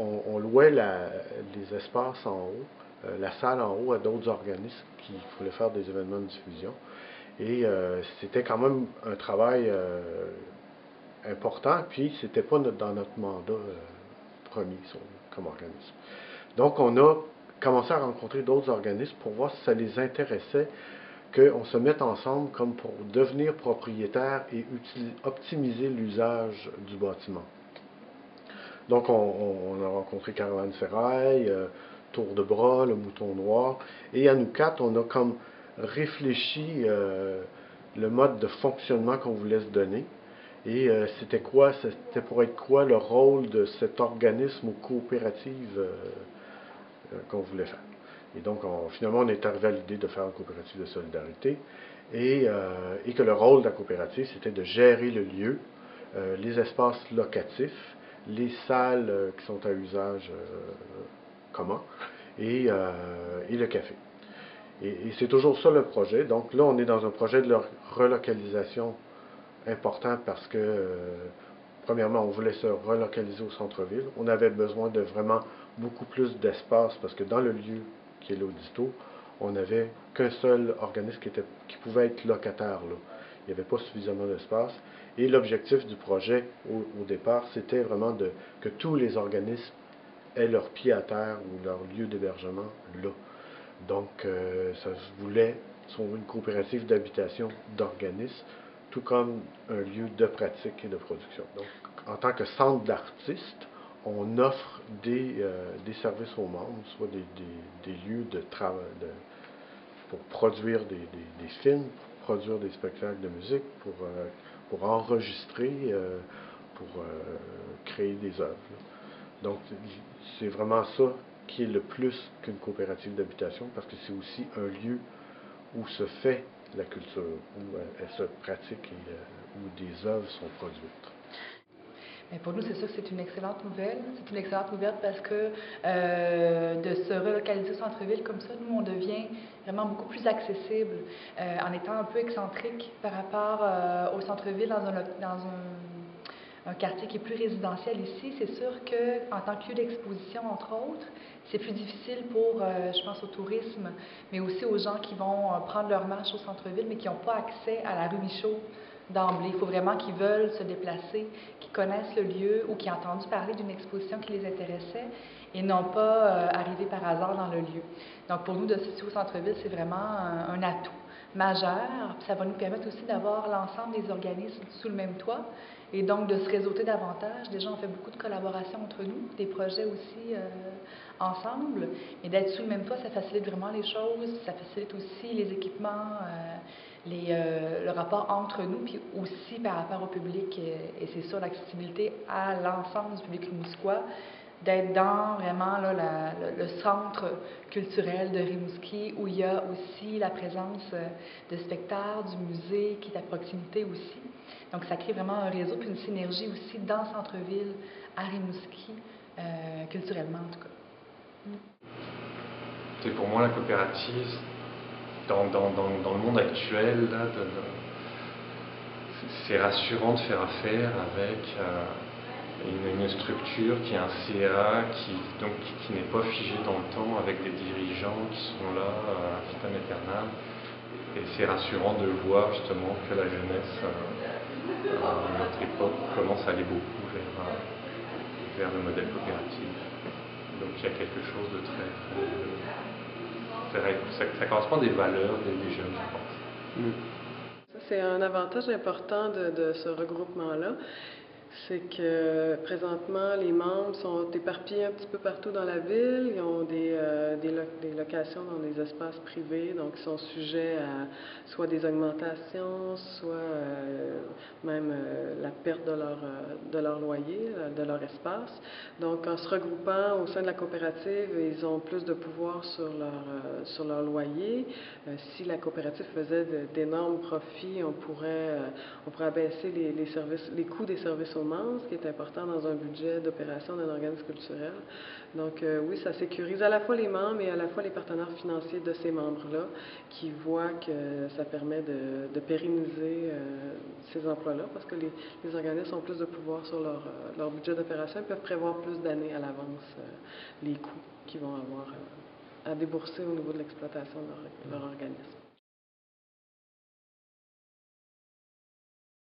on louait les espaces en haut, la salle en haut à d'autres organismes qui voulaient faire des événements de diffusion. Et c'était quand même un travail important, puis c'était pas dans notre mandat premier comme organisme. Donc on a commencé à rencontrer d'autres organismes pour voir si ça les intéressait qu'on se mette ensemble comme pour devenir propriétaire et optimiser l'usage du bâtiment. Donc on a rencontré Caravane Ferraille, Tour de Bras, le Mouton Noir, et à nous quatre, on a comme réfléchi le mode de fonctionnement qu'on voulait se donner. Et c'était pour être quoi le rôle de cet organisme ou coopérative qu'on voulait faire. Et donc, finalement, on est arrivé à l'idée de faire une coopérative de solidarité et que le rôle de la coopérative, c'était de gérer le lieu, les espaces locatifs, les salles qui sont à usage commun et le café. Et c'est toujours ça le projet. Donc là, on est dans un projet de relocalisation important parce que, premièrement, on voulait se relocaliser au centre-ville. On avait besoin de vraiment beaucoup plus d'espace parce que dans le lieu qui est l'Audisto, on n'avait qu'un seul organisme qui pouvait être locataire là. Il n'y avait pas suffisamment d'espace. Et l'objectif du projet au départ, c'était vraiment que tous les organismes aient leur pied à terre ou leur lieu d'hébergement là. Donc, ça se voulait une coopérative d'habitation d'organismes, tout comme un lieu de pratique et de production. Donc, en tant que centre d'artistes, on offre des services aux membres, soit des lieux de travail pour produire des films, pour produire des spectacles de musique, pour enregistrer, pour créer des œuvres. Donc, c'est vraiment ça qui est le plus qu'une coopérative d'habitation, parce que c'est aussi un lieu où se fait la culture, où elle se pratique et où des œuvres sont produites. Mais pour nous, c'est sûr que c'est une excellente nouvelle. C'est une excellente nouvelle parce que de se relocaliser au centre-ville comme ça, nous, on devient vraiment beaucoup plus accessible en étant un peu excentrique par rapport au centre-ville dans un quartier qui est plus résidentiel ici. C'est sûr qu'en tant que lieu d'exposition, entre autres, c'est plus difficile pour, je pense, au tourisme, mais aussi aux gens qui vont prendre leur marche au centre-ville, mais qui n'ont pas accès à la rue Michaud d'emblée. Il faut vraiment qu'ils veulent se déplacer, qu'ils connaissent le lieu ou qu'ils aient entendu parler d'une exposition qui les intéressait et non pas arriver par hasard dans le lieu. Donc pour nous, de se situer au centre-ville, c'est vraiment un atout majeur. Puis ça va nous permettre aussi d'avoir l'ensemble des organismes sous le même toit et donc de se réseauter davantage. Déjà, on fait beaucoup de collaborations entre nous, des projets aussi ensemble. Mais d'être sous le même toit, ça facilite vraiment les choses. Ça facilite aussi les équipements, le rapport entre nous, puis aussi par rapport au public. Et c'est ça, l'accessibilité à l'ensemble du public rimouskois, d'être dans vraiment là, le centre culturel de Rimouski, où il y a aussi la présence de spectacles, du musée qui est à proximité aussi. Donc ça crée vraiment un réseau, puis une synergie aussi dans le centre-ville, à Rimouski, culturellement en tout cas. C'est pour moi la coopérative, dans le monde actuel, là, c'est rassurant de faire affaire avec une structure qui est un CA qui n'est pas figé dans le temps, avec des dirigeants qui sont là à vitam aeternam. Et c'est rassurant de voir justement que la jeunesse à notre époque commence à aller beaucoup vers le modèle coopératif. Donc il y a quelque chose de ça correspond à des valeurs des jeunes, je pense. C'est un avantage important de ce regroupement-là. C'est que présentement, les membres sont éparpillés un petit peu partout dans la ville. Ils ont des locations dans des espaces privés, donc ils sont sujets à soit des augmentations, soit même la perte de leur loyer, de leur espace. Donc en se regroupant au sein de la coopérative, ils ont plus de pouvoir sur leur loyer. Si la coopérative faisait d'énormes profits, on pourrait abaisser les coûts des services aux ressources, ce qui est important dans un budget d'opération d'un organisme culturel. Donc oui, ça sécurise à la fois les membres et à la fois les partenaires financiers de ces membres-là qui voient que ça permet de pérenniser ces emplois-là parce que les organismes ont plus de pouvoir sur leur budget d'opération. Ils peuvent prévoir plus d'années à l'avance les coûts qu'ils vont avoir à débourser au niveau de l'exploitation de leur organisme.